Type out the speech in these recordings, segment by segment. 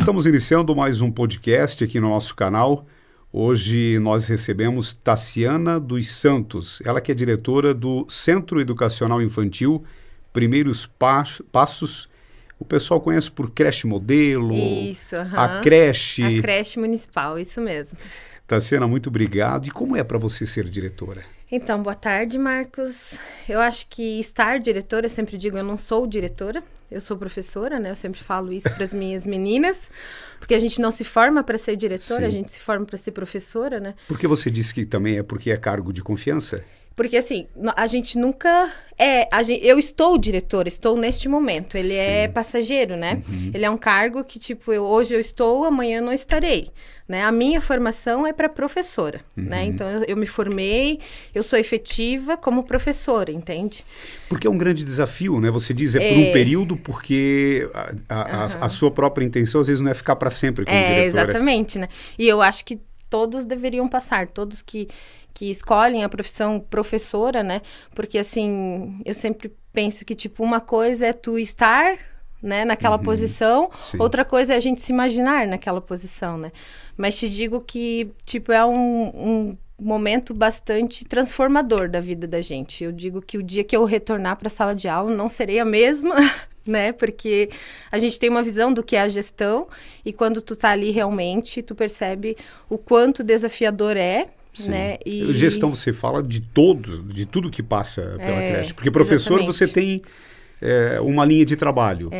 Estamos iniciando mais um podcast aqui no nosso canal. Hoje nós recebemos Tassiana dos Santos, ela que é diretora do Centro Educacional Infantil Primeiros Passos. O pessoal conhece por creche modelo, isso, a creche. A creche municipal, isso mesmo. Tassiana, muito obrigado. E como é para você ser diretora? Então, boa tarde, Marcos. Eu acho que estar diretora, eu sempre digo, eu não sou diretora, eu sou professora, né? Eu sempre falo isso para as minhas meninas, porque a gente não se forma para ser diretora, Sim. A gente se forma para ser professora, né? Porque você disse que também é porque é cargo de confiança? Porque, assim, a gente nunca eu estou diretora, estou neste momento. Ele é passageiro, né? Uhum. Ele é um cargo que, tipo, hoje eu estou, amanhã eu não estarei, né? A minha formação é para professora, né? Então, eu me formei, eu sou efetiva como professora, entende? Porque é um grande desafio, né? Você diz, por um período, porque a sua própria intenção, às vezes, não é ficar para sempre como diretora. Exatamente, né? E eu acho que todos deveriam passar, todos que escolhem a profissão professora, né? Porque, assim, eu sempre penso que, tipo, uma coisa é tu estar, né, naquela posição, Sim. Outra coisa é a gente se imaginar naquela posição, né? Mas te digo que, tipo, é um momento bastante transformador da vida da gente. Eu digo que o dia que eu retornar para a sala de aula não serei a mesma, né? Porque a gente tem uma visão do que é a gestão e quando tu tá ali realmente, tu percebe o quanto desafiador é. Sim. Né? Gestão, você fala de tudo que passa pela creche. Porque professor, exatamente. Você tem uma linha de trabalho.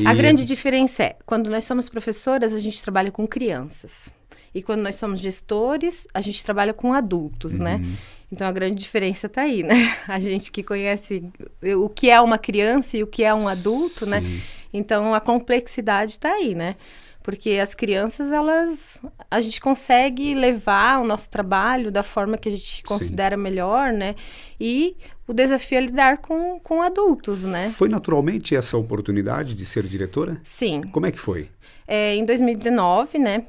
A grande diferença é, quando nós somos professoras, a gente trabalha com crianças. E quando nós somos gestores, a gente trabalha com adultos, né? Então, a grande diferença está aí, né? A gente que conhece o que é uma criança e o que é um adulto, Sim. né? Então, a complexidade está aí, né? Porque as crianças, a gente consegue levar o nosso trabalho da forma que a gente considera melhor, né? E o desafio é lidar com adultos, né? Foi naturalmente essa oportunidade de ser diretora? Sim. Como é que foi? Em 2019, né?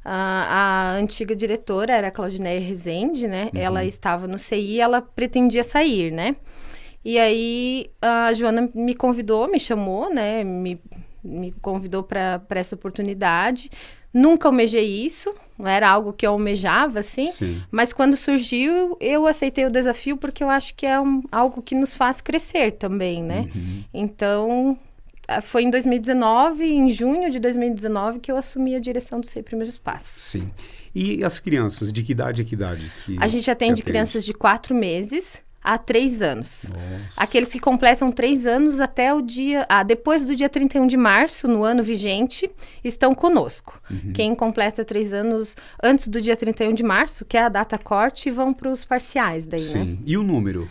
A antiga diretora era a Claudineia Rezende, né? Ela estava no CI, ela pretendia sair, né? E aí, a Joana me convidou, me chamou, né? Me convidou para essa oportunidade. Nunca almejei isso, não era algo que eu almejava, assim. Sim. Mas quando surgiu, eu aceitei o desafio porque eu acho que é algo que nos faz crescer também, né? Então, foi em 2019, em junho de 2019, que eu assumi a direção do SEI Primeiros Passos. Sim. E as crianças, de que idade a que idade? A gente atende crianças de 4 meses a 3 anos. Nossa. Aqueles que completam 3 anos até o dia... depois do dia 31 de março, no ano vigente, estão conosco. Quem completa 3 anos antes do dia 31 de março, que é a data corte, vão para os parciais daí, Sim. né? E o número?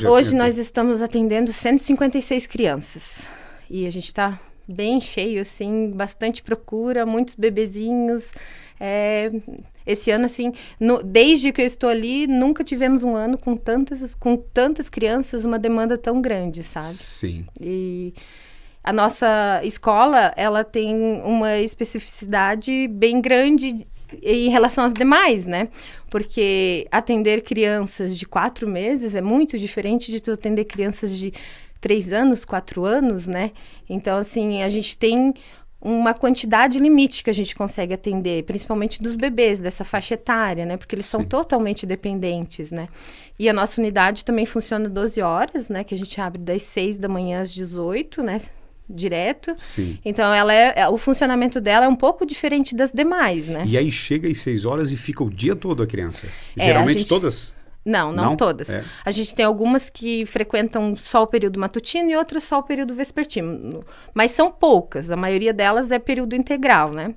Hoje nós estamos atendendo 156 crianças. E a gente está bem cheio, assim, bastante procura, muitos bebezinhos. Esse ano, assim, desde que eu estou ali, nunca tivemos um ano com tantas crianças, uma demanda tão grande, sabe? Sim. E a nossa escola, ela tem uma especificidade bem grande em relação às demais, né? Porque atender crianças de 4 meses é muito diferente de tu atender crianças de 3 anos, 4 anos, né? Então, assim, a gente tem uma quantidade limite que a gente consegue atender, principalmente dos bebês, dessa faixa etária, né? Porque eles são totalmente dependentes, né? E a nossa unidade também funciona 12 horas, né? Que a gente abre das 6 da manhã às 18, né? Direto. Sim. Então, o funcionamento dela é um pouco diferente das demais, né? E aí chega às 6 horas e fica o dia todo a criança? Geralmente todas? Não todas. A gente tem algumas que frequentam só o período matutino e outras só o período vespertino. Mas são poucas, a maioria delas é período integral, né?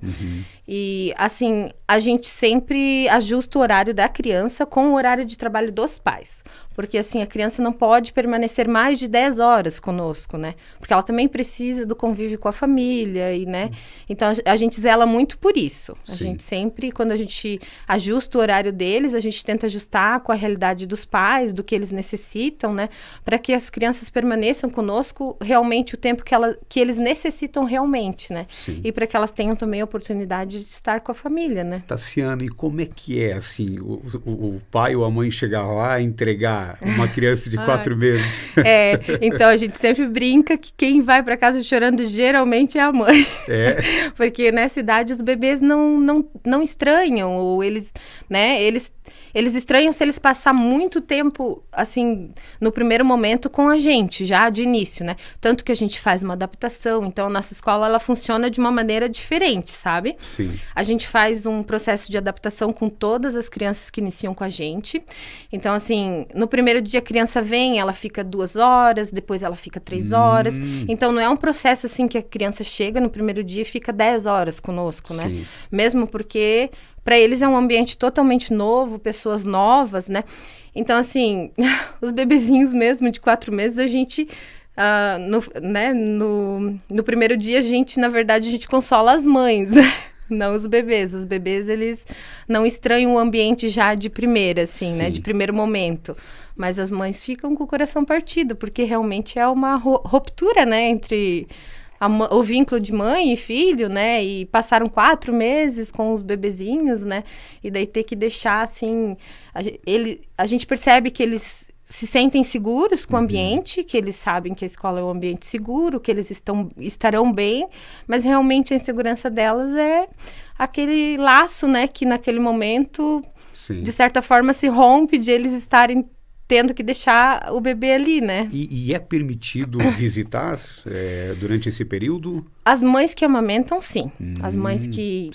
E, assim, a gente sempre ajusta o horário da criança com o horário de trabalho dos pais. Porque, assim, a criança não pode permanecer mais de 10 horas conosco, né? Porque ela também precisa do convívio com a família, e, né? Então, a gente zela muito por isso. A gente sempre, quando a gente ajusta o horário deles, a gente tenta ajustar com a realidade dos pais, do que eles necessitam, né? Para que as crianças permaneçam conosco realmente o tempo que eles necessitam realmente, né? Sim. E para que elas tenham também a oportunidade estar com a família, né? Tassiana, e como é que é, assim, o pai ou a mãe chegar lá e entregar uma criança de 4 meses? Então a gente sempre brinca que quem vai para casa chorando geralmente é a mãe. Porque nessa idade os bebês não estranham, ou eles, né, eles estranham se eles passar muito tempo, assim, no primeiro momento com a gente, já de início, né? Tanto que a gente faz uma adaptação, então a nossa escola, ela funciona de uma maneira diferente, sabe? Sim. A gente faz um processo de adaptação com todas as crianças que iniciam com a gente. Então, assim, no primeiro dia a criança vem, ela fica 2 horas, depois ela fica 3 horas. Então, não é um processo, assim, que a criança chega no primeiro dia e fica 10 horas conosco, né? Sim. Mesmo porque para eles é um ambiente totalmente novo, pessoas novas, né? Então, assim, os bebezinhos mesmo de 4 meses, a gente, no primeiro dia, a gente, na verdade, a gente consola as mães, não os bebês. Os bebês, eles não estranham o ambiente já de primeira, assim, né? De primeiro momento. Mas as mães ficam com o coração partido, porque realmente é uma ruptura, né? Entre o vínculo de mãe e filho, né? E passaram 4 meses com os bebezinhos, né? E daí ter que deixar, assim... A gente percebe que eles se sentem seguros com o ambiente, que eles sabem que a escola é um ambiente seguro, que eles estarão bem, mas realmente a insegurança delas é aquele laço, né? Que naquele momento, de certa forma, se rompe de eles estarem tendo que deixar o bebê ali, né? E é permitido visitar durante esse período? As mães que amamentam, sim. As mães que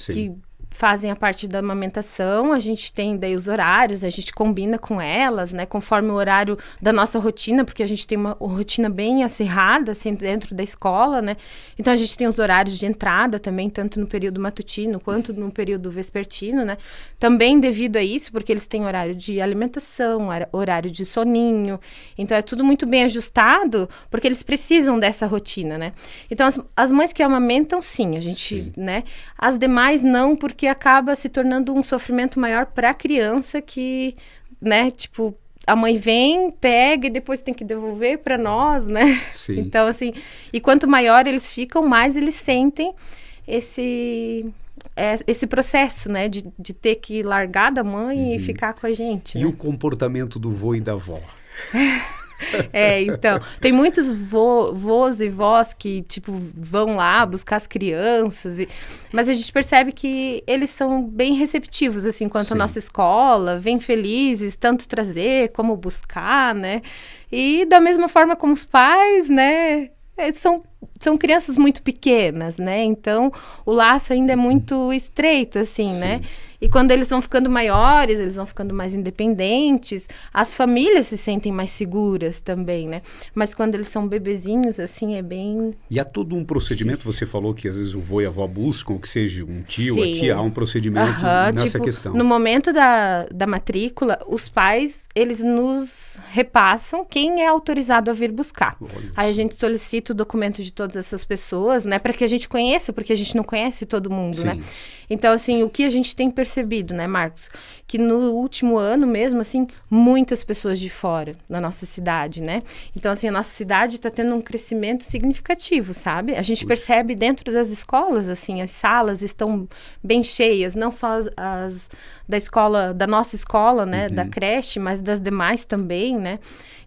fazem a parte da amamentação, a gente tem daí os horários, a gente combina com elas, né? Conforme o horário da nossa rotina, porque a gente tem uma rotina bem acirrada, assim, dentro da escola, né? Então, a gente tem os horários de entrada também, tanto no período matutino quanto no período vespertino, né? Também devido a isso, porque eles têm horário de alimentação, horário de soninho. Então, é tudo muito bem ajustado, porque eles precisam dessa rotina, né? Então, as mães que amamentam, sim, a gente, né? As demais não, porque acaba se tornando um sofrimento maior para a criança que, né, tipo, a mãe vem, pega e depois tem que devolver para nós, né? Sim. Então, assim, e quanto maior eles ficam, mais eles sentem esse processo, né, de ter que largar da mãe e ficar com a gente. E né? o comportamento do vô e da vó? Então, tem muitos vós e vós que, tipo, vão lá buscar as crianças, mas a gente percebe que eles são bem receptivos, assim, quanto à nossa escola, vêm felizes, tanto trazer como buscar, né? E da mesma forma como os pais, né? São crianças muito pequenas, né? Então, o laço ainda é muito estreito, assim, né? E quando eles vão ficando maiores, eles vão ficando mais independentes, as famílias se sentem mais seguras também, né? Mas quando eles são bebezinhos, assim, é bem... E há todo um procedimento, você falou que às vezes o vô e a avó buscam, que seja um tio, a tia, há um procedimento nessa questão. No momento da matrícula, os pais, eles nos repassam quem é autorizado a vir buscar. Aí a gente solicita o documento de todas essas pessoas, né? Para que a gente conheça, porque a gente não conhece todo mundo, né? Então, assim, o que a gente tem percebido, né, Marcos? Que no último ano mesmo, assim, muitas pessoas de fora na nossa cidade, né? Então, assim, a nossa cidade está tendo um crescimento significativo, sabe? A gente percebe dentro das escolas, assim, as salas estão bem cheias, não só as da escola, da nossa escola, né, da creche, mas das demais também, né?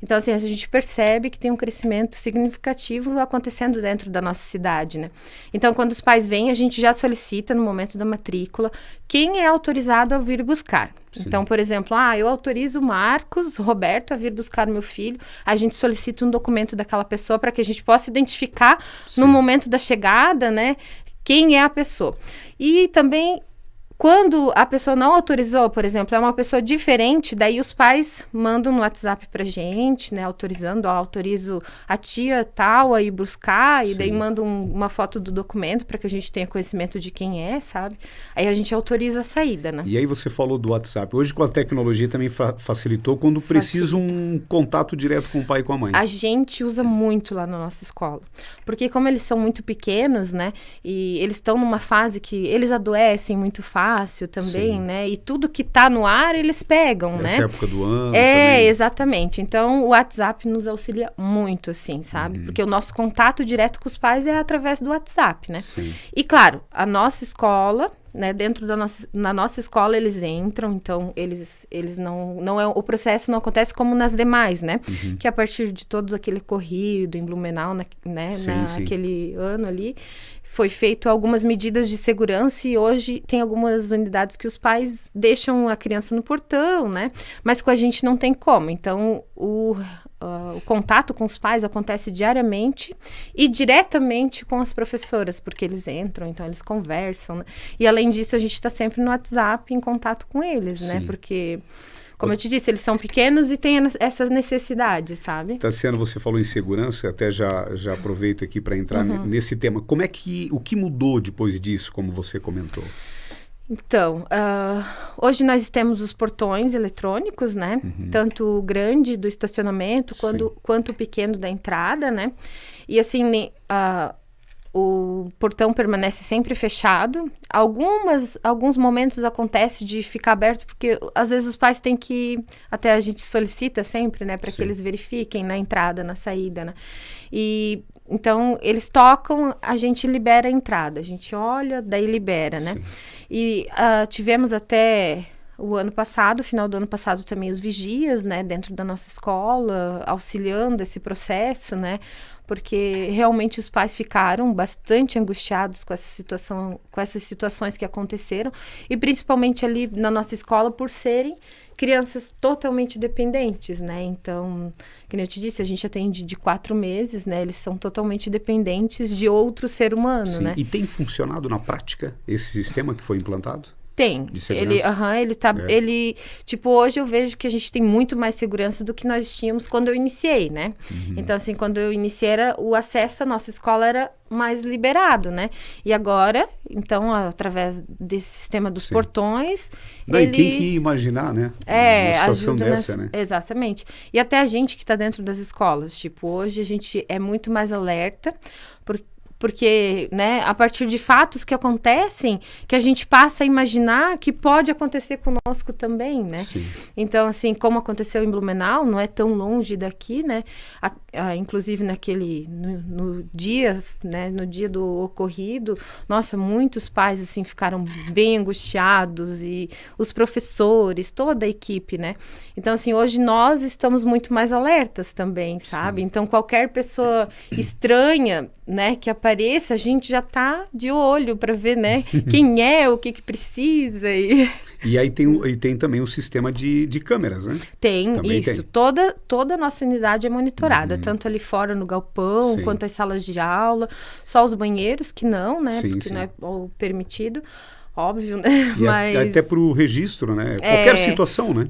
Então, assim, a gente percebe que tem um crescimento significativo acontecendo dentro da nossa cidade, né? Então, quando os pais vêm, a gente já solicita no momento da matrícula quem é autorizado a vir buscar. Então, por exemplo, eu autorizo o Marcos Roberto a vir buscar o meu filho. A gente solicita um documento daquela pessoa para que a gente possa identificar no momento da chegada, né, quem é a pessoa. E também... Quando a pessoa não autorizou, por exemplo, é uma pessoa diferente, daí os pais mandam no WhatsApp pra gente, né, autorizando, autorizo a tia tal a ir buscar, e daí mandam uma foto do documento para que a gente tenha conhecimento de quem é, sabe? Aí a gente autoriza a saída, né? E aí você falou do WhatsApp. Hoje com a tecnologia também facilitou quando precisa um contato direto com o pai e com a mãe. A gente usa muito lá na nossa escola, porque como eles são muito pequenos, né, e eles estão numa fase que eles adoecem muito fácil, fácil também, né? E tudo que tá no ar, eles pegam, né? Essa época do ano também. Exatamente. Então, o WhatsApp nos auxilia muito, assim, sabe? Porque o nosso contato direto com os pais é através do WhatsApp, né? Sim. E, claro, a nossa escola, né? Na nossa escola, eles entram, então, eles não é, o processo não acontece como nas demais, né? Que a partir de todo aquele corrido em Blumenau, né? Naquele ano ali, foi feito algumas medidas de segurança e hoje tem algumas unidades que os pais deixam a criança no portão, né? Mas com a gente não tem como. Então, o contato com os pais acontece diariamente e diretamente com as professoras, porque eles entram, então eles conversam, né? E além disso, a gente está sempre no WhatsApp em contato com eles, né? Porque, como eu te disse, eles são pequenos e têm essas necessidades, sabe? Tassiana, você falou em segurança, até já aproveito aqui para entrar nesse tema. O que mudou depois disso, como você comentou? Então, hoje nós temos os portões eletrônicos, né? Tanto o grande do estacionamento quanto o pequeno da entrada, né? E assim, o portão permanece sempre fechado. Alguns momentos acontece de ficar aberto, porque às vezes os pais têm que... Até a gente solicita sempre, né? Para que eles verifiquem na entrada, na saída, né? E... Então, eles tocam, a gente libera a entrada. A gente olha, daí libera, né? Sim. E tivemos até o ano passado, final do ano passado, também os vigias, né? Dentro da nossa escola, auxiliando esse processo, né? Porque realmente os pais ficaram bastante angustiados com essa situação, com essas situações que aconteceram. E principalmente ali na nossa escola, por serem crianças totalmente dependentes, né? Então, como eu te disse, a gente atende de 4 meses, né? Eles são totalmente dependentes de outro ser humano, Sim. Né? E tem funcionado na prática esse sistema que foi implantado? Tem. Ele, tipo, hoje eu vejo que a gente tem muito mais segurança do que nós tínhamos quando eu iniciei, né? Então, assim, quando eu iniciei, o acesso à nossa escola era mais liberado, né? E agora, então, através desse sistema dos portões... E quem que ia imaginar, né? Uma situação dessa, né? Exatamente. E até a gente que está dentro das escolas. Tipo, hoje a gente é muito mais alerta, porque, né, a partir de fatos que acontecem, que a gente passa a imaginar que pode acontecer conosco também, né? Sim. Então, assim, como aconteceu em Blumenau, não é tão longe daqui, né? Inclusive no dia, né, no dia do ocorrido, nossa, muitos pais, assim, ficaram bem angustiados e os professores, toda a equipe, né? Então, assim, hoje nós estamos muito mais alertas também, sabe? Sim. Então, qualquer pessoa estranha, né, que apareça, a gente já tá de olho para ver, né, quem é, o que precisa. E aí tem também o sistema de câmeras, né? Tem, também isso. Tem. Toda a nossa unidade é monitorada, tanto ali fora no galpão, sim, quanto as salas de aula, só os banheiros que não, né, sim, porque sim, não é o permitido. Óbvio, né? Mas... até para o registro, né? Qualquer situação, né?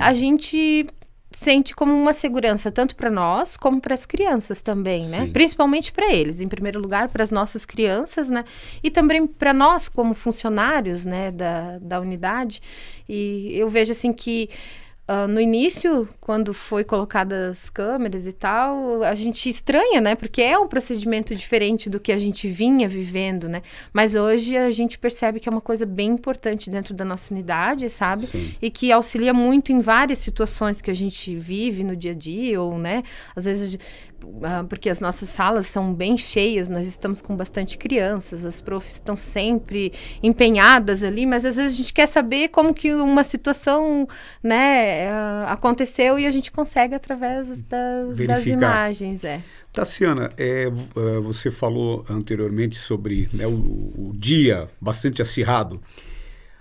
A gente sente como uma segurança tanto para nós como para as crianças também, né? Sim. Principalmente para eles, em primeiro lugar, para as nossas crianças, né? E também para nós como funcionários, né, da unidade. E eu vejo assim que no início, quando foi colocadas as câmeras e tal, a gente estranha, né? Porque é um procedimento diferente do que a gente vinha vivendo, né? Mas hoje a gente percebe que é uma coisa bem importante dentro da nossa unidade, sabe? Sim. E que auxilia muito em várias situações que a gente vive no dia a dia, ou, né? Às vezes, porque as nossas salas são bem cheias, nós estamos com bastante crianças, as profs estão sempre empenhadas ali, mas às vezes a gente quer saber como que uma situação, né, aconteceu e a gente consegue através das imagens. Tassiana, você falou anteriormente sobre, né, o dia bastante acirrado.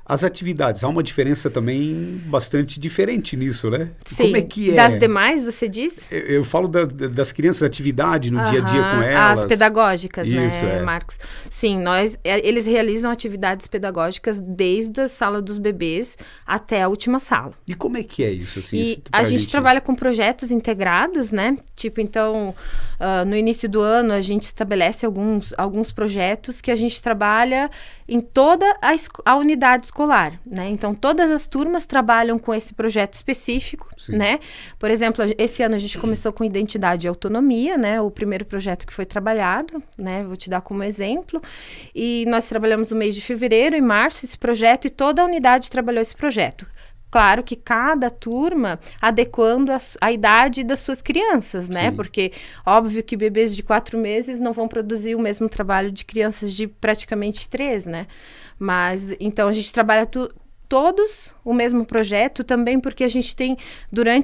As atividades, há uma diferença também bastante diferente nisso, né? Sim. Como é que é? Das demais, você diz? Eu falo das crianças, atividade no dia a dia com elas. As pedagógicas, isso, né, Marcos? Sim, eles realizam atividades pedagógicas desde a sala dos bebês até a última sala. E como é que é isso? Assim, a gente trabalha com projetos integrados, né? Tipo, então, no início do ano, a gente estabelece alguns projetos que a gente trabalha em toda a unidade escolar. escolar, né? Então, todas as turmas trabalham com esse projeto específico, né? Por exemplo, esse ano a gente começou com identidade e autonomia, né? O primeiro projeto que foi trabalhado, né? Vou te dar como exemplo. E nós trabalhamos no mês de fevereiro e março esse projeto e toda a unidade trabalhou esse projeto. Claro que cada turma adequando a idade das suas crianças, né? Sim. Porque, óbvio que bebês de 4 meses não vão produzir o mesmo trabalho de crianças de praticamente 3, né? Mas, então, a gente trabalha todos o mesmo projeto também porque a gente tem,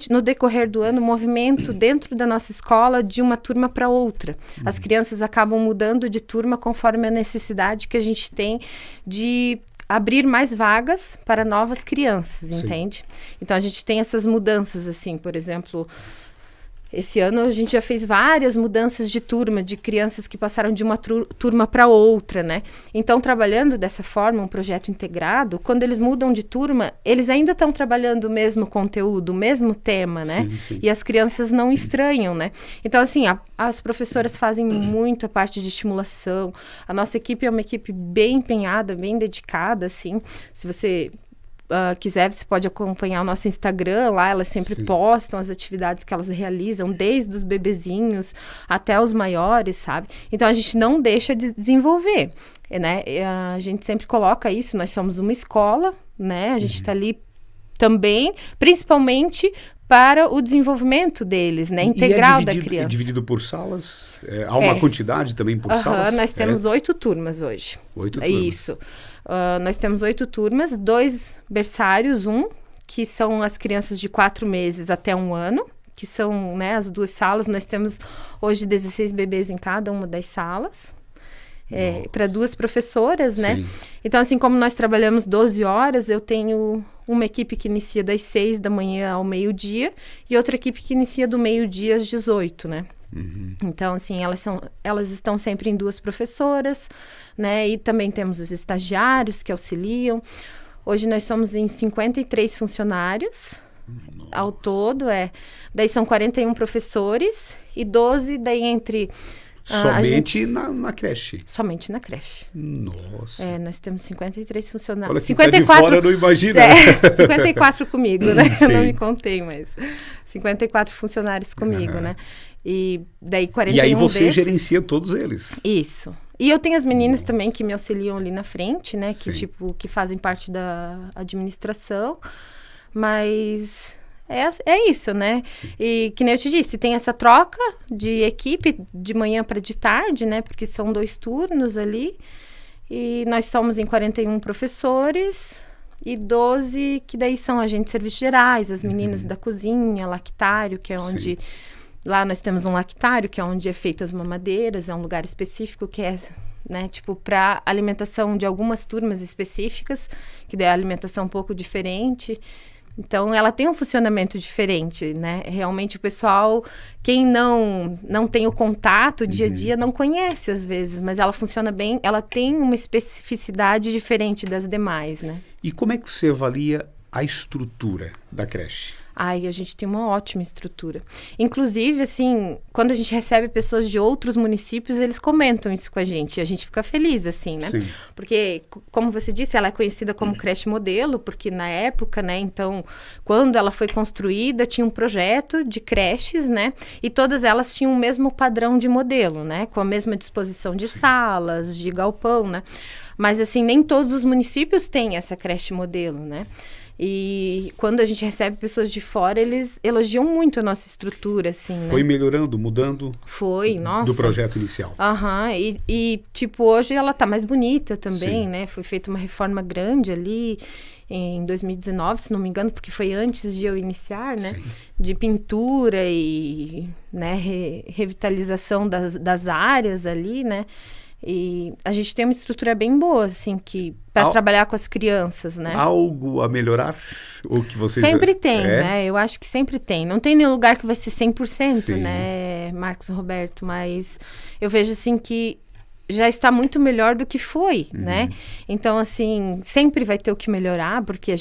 no decorrer do ano, movimento dentro da nossa escola de uma turma para outra. As crianças acabam mudando de turma conforme a necessidade que a gente tem de abrir mais vagas para novas crianças, entende? Então, a gente tem essas mudanças, assim, por exemplo, esse ano a gente já fez várias mudanças de turma, de crianças que passaram de uma turma para outra, né? Então, trabalhando dessa forma, um projeto integrado, quando eles mudam de turma, eles ainda estão trabalhando o mesmo conteúdo, o mesmo tema, né? Sim. E as crianças não estranham, né? Então, assim, as professoras fazem muito a parte de estimulação. A nossa equipe é uma equipe bem empenhada, bem dedicada, assim. Se você quiser, você pode acompanhar o nosso Instagram, lá elas sempre postam as atividades que elas realizam, desde os bebezinhos até os maiores, sabe? Então, a gente não deixa de desenvolver, né? A gente sempre coloca isso, nós somos uma escola, né? A gente está ali também, principalmente para o desenvolvimento deles, né? Integral da criança. É dividido por salas? Há uma quantidade também por salas? Nós temos 8 turmas hoje. 8 turmas. Isso. Nós temos 8 turmas, 2 berçários, que são as crianças de 4 meses até 1 ano, que são, né, as 2 salas. Nós temos hoje 16 bebês em cada uma das salas. Para 2 professoras, né? Sim. Então, assim, como nós trabalhamos 12 horas, eu tenho uma equipe que inicia das 6 da manhã ao meio-dia e outra equipe que inicia do meio-dia às 18, né? Uhum. Então, assim, elas estão sempre em 2 professoras, né? E também temos os estagiários que auxiliam. Hoje nós somos em 53 funcionários. Nossa. Ao todo, Daí são 41 professores e 12 daí entre... Somente na creche? Somente na creche. Nossa. Nós temos 53 funcionários. Olha, 54, tá de fora não imagina. 54 comigo, né? Eu não me contei, mas 54 funcionários comigo, né? E daí 41 E aí você desses... gerencia todos eles. Isso. E eu tenho as meninas também que me auxiliam ali na frente, né? Que fazem parte da administração. Mas... É isso, né? Sim. E que nem eu te disse, tem essa troca de equipe de manhã para de tarde, né? Porque são 2 turnos ali. E nós somos em 41 professores e 12 que daí são agentes de serviços gerais, as meninas da cozinha, lactário, que é onde... Sim. Lá nós temos um lactário, que é onde é feito as mamadeiras, é um lugar específico que é... né, tipo, para alimentação de algumas turmas específicas, que daí é a alimentação um pouco diferente... Então, ela tem um funcionamento diferente, né? Realmente, o pessoal, quem não tem o contato dia a dia, não conhece às vezes, mas ela funciona bem, ela tem uma especificidade diferente das demais, né? E como é que você avalia a estrutura da creche? A gente tem uma ótima estrutura. Inclusive, assim, quando a gente recebe pessoas de outros municípios, eles comentam isso com a gente. E a gente fica feliz, assim, né? Sim. Porque, como você disse, ela é conhecida como creche modelo, porque na época, né? Então, quando ela foi construída, tinha um projeto de creches, né? E todas elas tinham o mesmo padrão de modelo, né? Com a mesma disposição de salas, de galpão, né? Mas, assim, nem todos os municípios têm essa creche modelo, né? E quando a gente recebe pessoas de fora, eles elogiam muito a nossa estrutura, assim, né? Foi melhorando, mudando? Foi, nossa. Do projeto inicial. E tipo, hoje ela tá mais bonita também, né? Foi feita uma reforma grande ali em 2019, se não me engano, porque foi antes de eu iniciar, né? Sim. De pintura e, né, revitalização das áreas ali, né? E a gente tem uma estrutura bem boa, assim, que para trabalhar com as crianças, né? Algo a melhorar? O que vocês... Sempre tem, né? Eu acho que sempre tem. Não tem nenhum lugar que vai ser 100%, né, Marcos Roberto? Mas eu vejo, assim, que já está muito melhor do que foi, né? Então, assim, sempre vai ter o que melhorar, porque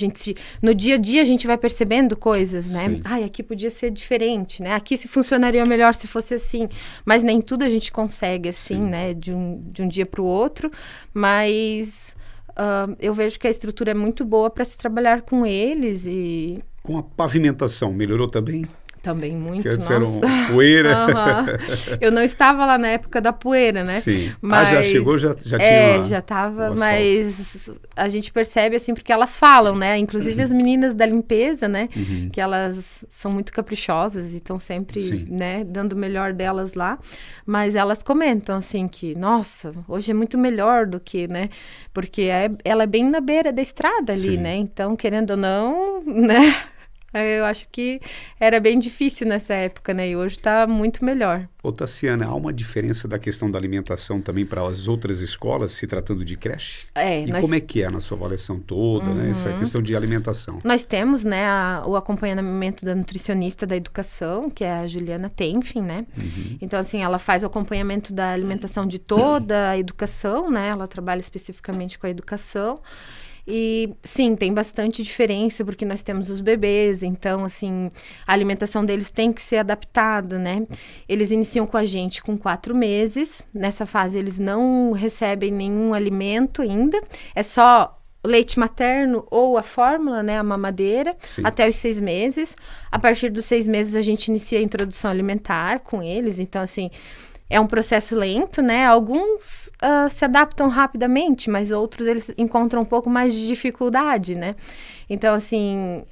no dia a dia a gente vai percebendo coisas, né? Sim. Aqui podia ser diferente, né? Aqui se funcionaria melhor se fosse assim. Mas nem tudo a gente consegue, assim, né? De um dia para o outro. Mas eu vejo que a estrutura é muito boa para se trabalhar com eles e... Com a pavimentação, melhorou também? Também muito, que antes era poeira. Eu não estava lá na época da poeira, né? Sim. Mas, já chegou, já tinha... já estava, mas a gente percebe, assim, porque elas falam, né? Inclusive as meninas da limpeza, né? Que elas são muito caprichosas e estão sempre, né? Dando o melhor delas lá. Mas elas comentam, assim, que, nossa, hoje é muito melhor do que, né? Porque ela é bem na beira da estrada ali, né? Então, querendo ou não, né? Eu acho que era bem difícil nessa época, né? E hoje está muito melhor. Ô, Tassiana, há uma diferença da questão da alimentação também para as outras escolas, se tratando de creche? Como é que é na sua avaliação toda, né? Essa questão de alimentação? Nós temos, né, o acompanhamento da nutricionista da educação, que é a Juliana Tenfin, né? Então, assim, ela faz o acompanhamento da alimentação de toda a educação, né? Ela trabalha especificamente com a educação. E, sim, tem bastante diferença, porque nós temos os bebês, então, assim, a alimentação deles tem que ser adaptada, né? Eles iniciam com a gente com 4 meses. Nessa fase, eles não recebem nenhum alimento ainda. É só leite materno ou a fórmula, né? A mamadeira, até os 6 meses. A partir dos 6 meses, a gente inicia a introdução alimentar com eles. Então, assim... É um processo lento, né? Alguns se adaptam rapidamente, mas outros eles encontram um pouco mais de dificuldade, né? Então, assim,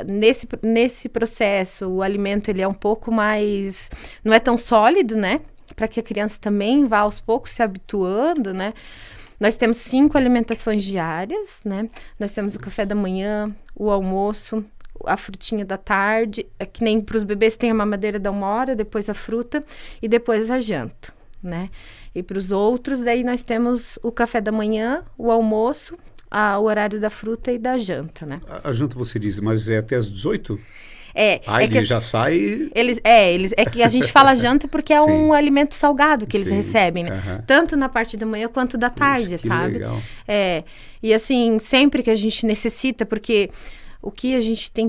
nesse processo, o alimento ele é um pouco mais... Não é tão sólido, né? Para que a criança também vá aos poucos se habituando, né? Nós temos 5 alimentações diárias, né? Nós temos o café da manhã, o almoço... a frutinha da tarde, que nem para os bebês tem a mamadeira da 1 hora, depois a fruta e depois a janta, né? E para os outros, daí nós temos o café da manhã, o almoço, o horário da fruta e da janta, né? A janta você diz, mas é até às 18? Ele já sai... É que a gente fala janta porque é um alimento salgado que eles recebem, né? Tanto na parte da manhã quanto da tarde, sabe? Legal. E assim, sempre que a gente necessita, porque... O que a gente tem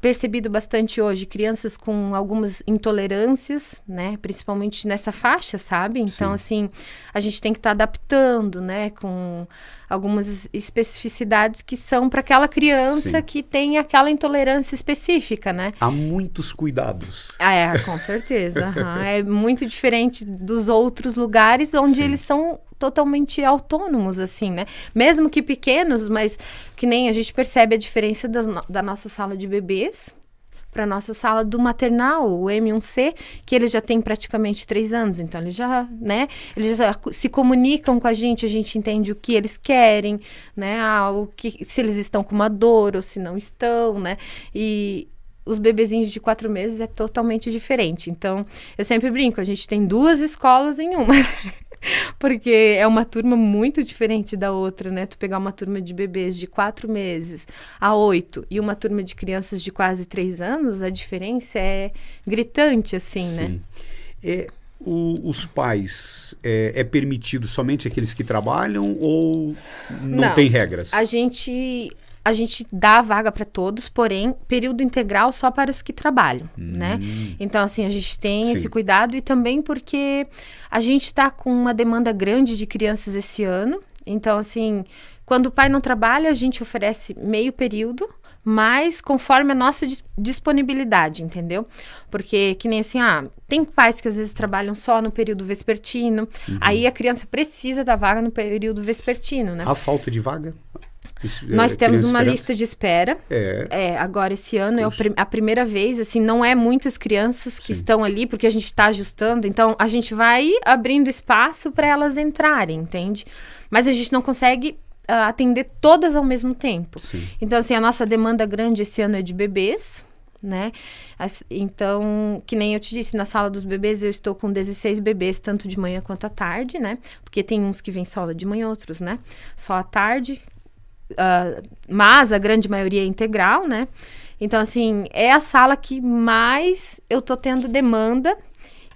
percebido bastante hoje, crianças com algumas intolerâncias, né? Principalmente nessa faixa, sabe? Então, assim, a gente tem que estar adaptando, né? Com algumas especificidades que são para aquela criança que tem aquela intolerância específica, né? Há muitos cuidados. Com certeza. É muito diferente dos outros lugares onde eles são totalmente autônomos, assim, né? Mesmo que pequenos, mas que nem a gente percebe a diferença da nossa sala de bebês para a nossa sala do maternal, o M1C, que eles já têm praticamente 3 anos, então eles já, né, eles já se comunicam com a gente entende o que eles querem, né, se eles estão com uma dor ou se não estão, né, e os bebezinhos de 4 meses é totalmente diferente. Então, eu sempre brinco, a gente tem 2 escolas em uma, porque é uma turma muito diferente da outra, né? Tu pegar uma turma de bebês de 4 meses a 8 e uma turma de crianças de quase 3 anos, a diferença é gritante, assim, né? Os pais, é permitido somente aqueles que trabalham ou não tem regras? A gente dá a vaga para todos, porém, período integral só para os que trabalham, né? Então, assim, a gente tem esse cuidado e também porque a gente está com uma demanda grande de crianças esse ano. Então, assim, quando o pai não trabalha, a gente oferece meio período, mas conforme a nossa disponibilidade, entendeu? Porque, que nem assim, tem pais que às vezes trabalham só no período vespertino, aí a criança precisa da vaga no período vespertino, né? Há falta de vaga? Nós temos uma lista de espera. Agora esse ano é a primeira vez, assim, não é muitas crianças que estão ali, porque a gente está ajustando, então a gente vai abrindo espaço para elas entrarem, entende? Mas a gente não consegue atender todas ao mesmo tempo. Então, assim, a nossa demanda grande esse ano é de bebês, né? Então, que nem eu te disse, na sala dos bebês eu estou com 16 bebês, tanto de manhã quanto à tarde, né? Porque tem uns que vêm só de manhã, outros, né? Só à tarde. Mas a grande maioria é integral, né? Então, assim, é a sala que mais eu tô tendo demanda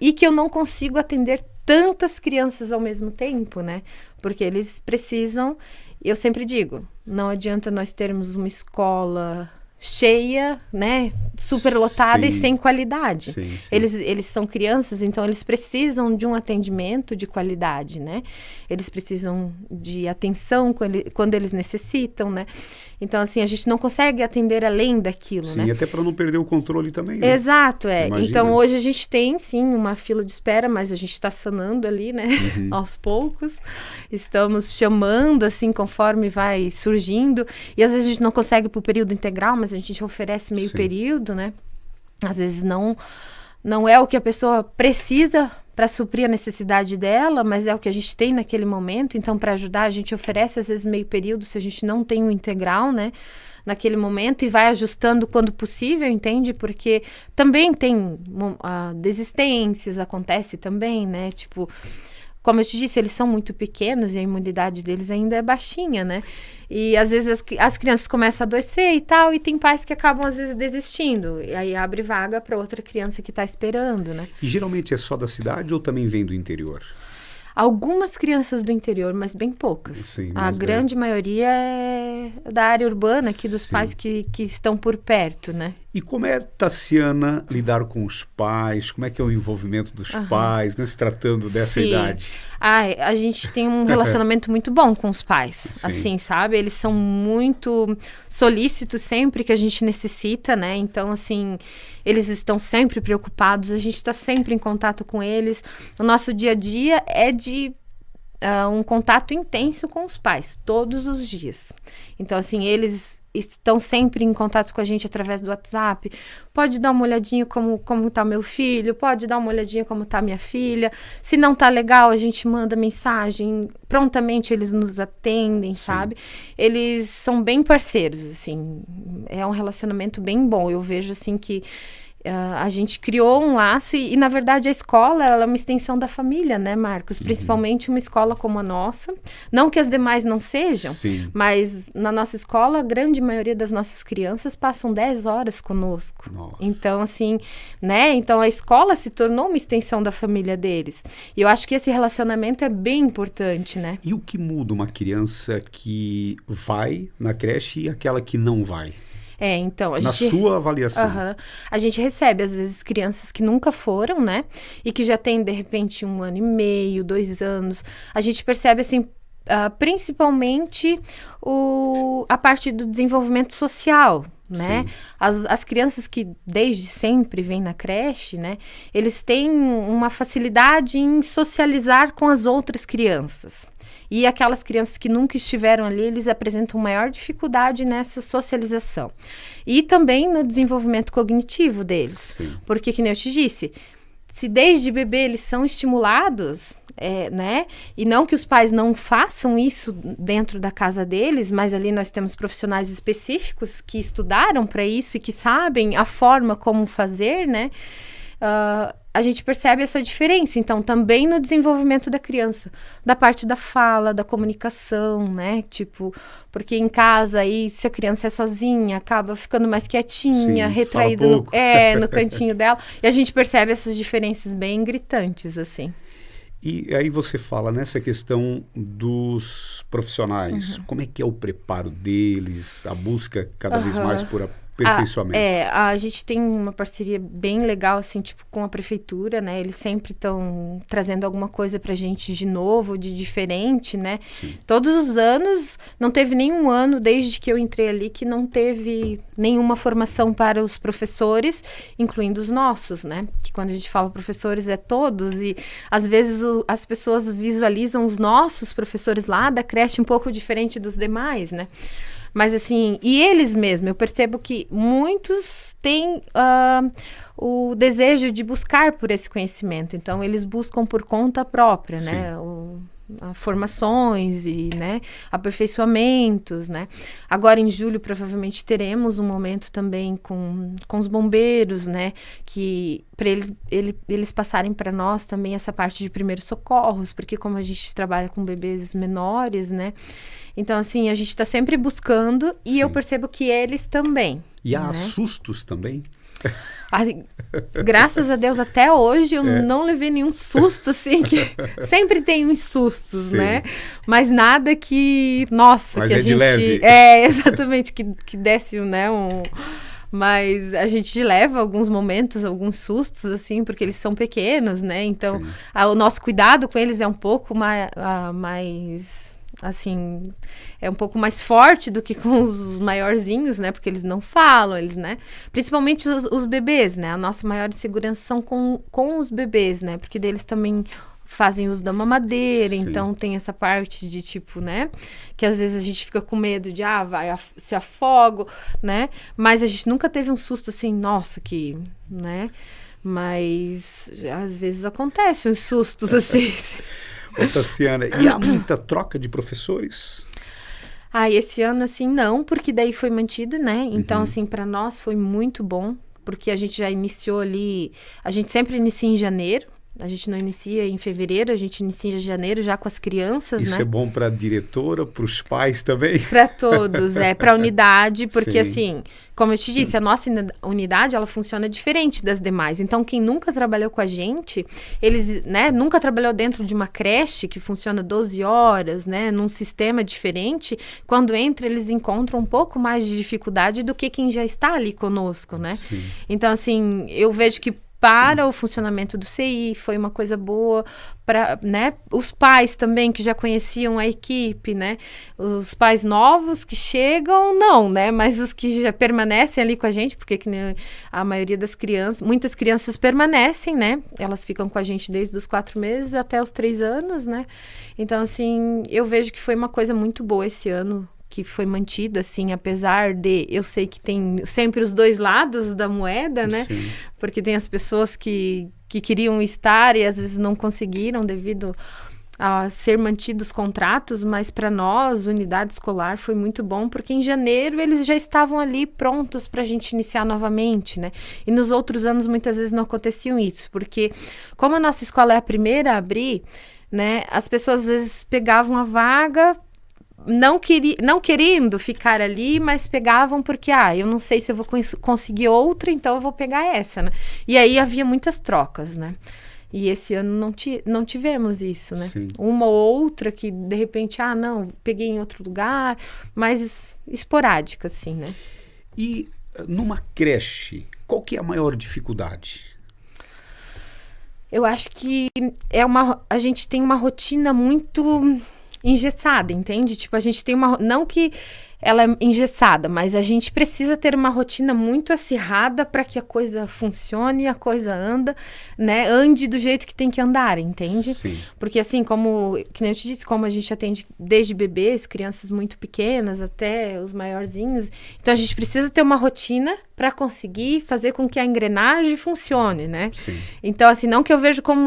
e que eu não consigo atender tantas crianças ao mesmo tempo, né? Porque eles precisam, eu sempre digo, não adianta nós termos uma escola cheia, né, superlotada e Sim. sem qualidade. Sim, sim. Eles são crianças, então eles precisam de um atendimento de qualidade, né? Eles precisam de atenção quando eles necessitam, né? Então, assim, a gente não consegue atender além daquilo, Sim, né? até para não perder o controle também, né? Exato, é. Imagina. Então, hoje a gente tem, sim, uma fila de espera, mas a gente está sanando ali, né? Aos poucos. Estamos chamando, assim, conforme vai surgindo. E às vezes a gente não consegue para o período integral, mas a gente oferece meio Sim. período, né? Às vezes não é o que a pessoa precisa para suprir a necessidade dela, mas é o que a gente tem naquele momento. Então, para ajudar, a gente oferece, às vezes, meio período, se a gente não tem um integral, né? Naquele momento, e vai ajustando quando possível, entende? Porque também tem desistências, acontece também, né? Tipo, como eu te disse, eles são muito pequenos e a imunidade deles ainda é baixinha, né? E às vezes as crianças começam a adoecer e tal, e tem pais que acabam às vezes desistindo. E aí abre vaga para outra criança que está esperando, né? E geralmente é só da cidade ou também vem do interior? Algumas crianças do interior, mas bem poucas. Sim, A mas grande maioria é da área urbana aqui, dos Sim. pais que estão por perto, né? E como é, Tassiana, lidar com os pais? Como é que é o envolvimento dos pais, né, se tratando dessa Sim. idade? A gente tem um relacionamento muito bom com os pais, Sim. assim, sabe? Eles são muito solícitos sempre que a gente necessita, né? Então, assim, eles estão sempre preocupados, a gente está sempre em contato com eles. O nosso dia a dia é de um contato intenso com os pais, todos os dias. Então, assim, eles estão sempre em contato com a gente através do WhatsApp. Pode dar uma olhadinha como tá meu filho, pode dar uma olhadinha como tá minha filha. Se não tá legal, a gente manda mensagem, prontamente eles nos atendem, sabe? Eles são bem parceiros, assim, é um relacionamento bem bom. Eu vejo, assim, que a gente criou um laço e, na verdade, a escola ela é uma extensão da família, né, Marcos? Principalmente uma escola como a nossa. Não que as demais não sejam, Sim. mas na nossa escola, a grande maioria das nossas crianças passam 10 horas conosco. Nossa. Então, assim, né? Então, a escola se tornou uma extensão da família deles. E eu acho que esse relacionamento é bem importante, né? E o que muda uma criança que vai na creche e aquela que não vai? Então, Na sua avaliação. A gente recebe, às vezes, crianças que nunca foram, né? E que já têm, de repente, 1 ano e meio, 2 anos. A gente percebe, assim, principalmente a parte do desenvolvimento social, né? As crianças que desde sempre vêm na creche, né? Eles têm uma facilidade em socializar com as outras crianças. E aquelas crianças que nunca estiveram ali, eles apresentam maior dificuldade nessa socialização. E também no desenvolvimento cognitivo deles. Sim. Porque, que nem eu te disse, se desde bebê eles são estimulados, né? E não que os pais não façam isso dentro da casa deles, mas ali nós temos profissionais específicos que estudaram para isso e que sabem a forma como fazer, né? A gente percebe essa diferença, então, também no desenvolvimento da criança, da parte da fala, da comunicação, né? Tipo, porque em casa, aí, se a criança é sozinha, acaba ficando mais quietinha, Sim, retraída no cantinho dela, e a gente percebe essas diferenças bem gritantes, assim. E aí você fala nessa questão dos profissionais, como é que é o preparo deles, a busca cada vez mais por aperfeiçoamento? A gente tem uma parceria bem legal, assim, tipo, com a prefeitura, né? Eles sempre estão trazendo alguma coisa pra gente de novo, de diferente, né? Sim. Todos os anos, não teve nenhum ano, desde que eu entrei ali, que não teve nenhuma formação para os professores, incluindo os nossos, né? Que quando a gente fala professores, é todos, e às vezes as pessoas visualizam os nossos professores lá da creche um pouco diferente dos demais, né? Mas assim, e eles mesmos, eu percebo que muitos têm o desejo de buscar por esse conhecimento. Então, eles buscam por conta própria, Sim. né? Formações e, né, aperfeiçoamentos, né? Agora, em julho, provavelmente teremos um momento também com os bombeiros, né? Que para eles passarem para nós também essa parte de primeiros socorros, porque como a gente trabalha com bebês menores, né? Então, assim, a gente está sempre buscando e Sim. eu percebo que eles também. E há né? sustos também? Graças a Deus, até hoje eu não levei nenhum susto, assim, que sempre tem uns sustos, sim, né? Mas nada que, nossa, mas que a de gente... leve. Exatamente, que desse, né, Mas a gente leva alguns momentos, alguns sustos, assim, porque eles são pequenos, né? Então, o nosso cuidado com eles é um pouco mais, assim, é um pouco mais forte do que com os maiorzinhos, né? Porque eles não falam, né? Principalmente os bebês, né? A nossa maior insegurança são com os bebês, né? Porque deles também fazem uso da mamadeira, sim, então tem essa parte de tipo, né, que às vezes a gente fica com medo de, se afogo, né, mas a gente nunca teve um susto assim, nossa, né, mas às vezes acontece uns sustos assim. Ô, Tassiana, e há muita troca de professores? Esse ano assim não, porque daí foi mantido, né, então assim, para nós foi muito bom, porque a gente já iniciou ali, a gente sempre inicia em janeiro. A gente não inicia em fevereiro, a gente inicia em janeiro já com as crianças, Isso, né? Isso é bom para a diretora, para os pais também? Para todos, para a unidade, porque assim, como eu te disse, a nossa unidade, ela funciona diferente das demais. Então, quem nunca trabalhou com a gente, eles, né, nunca trabalhou dentro de uma creche que funciona 12 horas, né, num sistema diferente, quando entra, eles encontram um pouco mais de dificuldade do que quem já está ali conosco, né? Sim. Então, assim, eu vejo que para o funcionamento do CI, foi uma coisa boa para, né, os pais também que já conheciam a equipe, né, os pais novos que chegam, não, né, mas os que já permanecem ali com a gente, porque que a maioria das crianças, muitas crianças permanecem, né, elas ficam com a gente desde os 4 meses até os 3 anos, né, então, assim, eu vejo que foi uma coisa muito boa esse ano, que foi mantido, assim, apesar de... Eu sei que tem sempre os dois lados da moeda, né? Sim. Porque tem as pessoas que queriam estar e às vezes não conseguiram devido a ser mantidos contratos, mas para nós, unidade escolar, foi muito bom, porque em janeiro eles já estavam ali prontos para a gente iniciar novamente, né? E nos outros anos, muitas vezes, não aconteciam isso, porque como a nossa escola é a primeira a abrir, né? As pessoas, às vezes, pegavam a vaga... Não querendo ficar ali, mas pegavam porque, eu não sei se eu vou conseguir outra, então eu vou pegar essa, né? E aí havia muitas trocas, né? E esse ano não tivemos isso, né? Sim. Uma ou outra que, de repente, não, peguei em outro lugar, mas esporádica, assim, né? E numa creche, qual que é a maior dificuldade? Eu acho que a gente tem uma rotina muito... engessada, entende? Tipo, a gente tem não que ela é engessada, mas a gente precisa ter uma rotina muito acirrada para que a coisa funcione, a coisa ande do jeito que tem que andar, entende? Sim. Porque assim, que nem eu te disse, como a gente atende desde bebês, crianças muito pequenas até os maiorzinhos, então a gente precisa ter uma rotina para conseguir fazer com que a engrenagem funcione, né? Sim. Então, assim, não que eu vejo como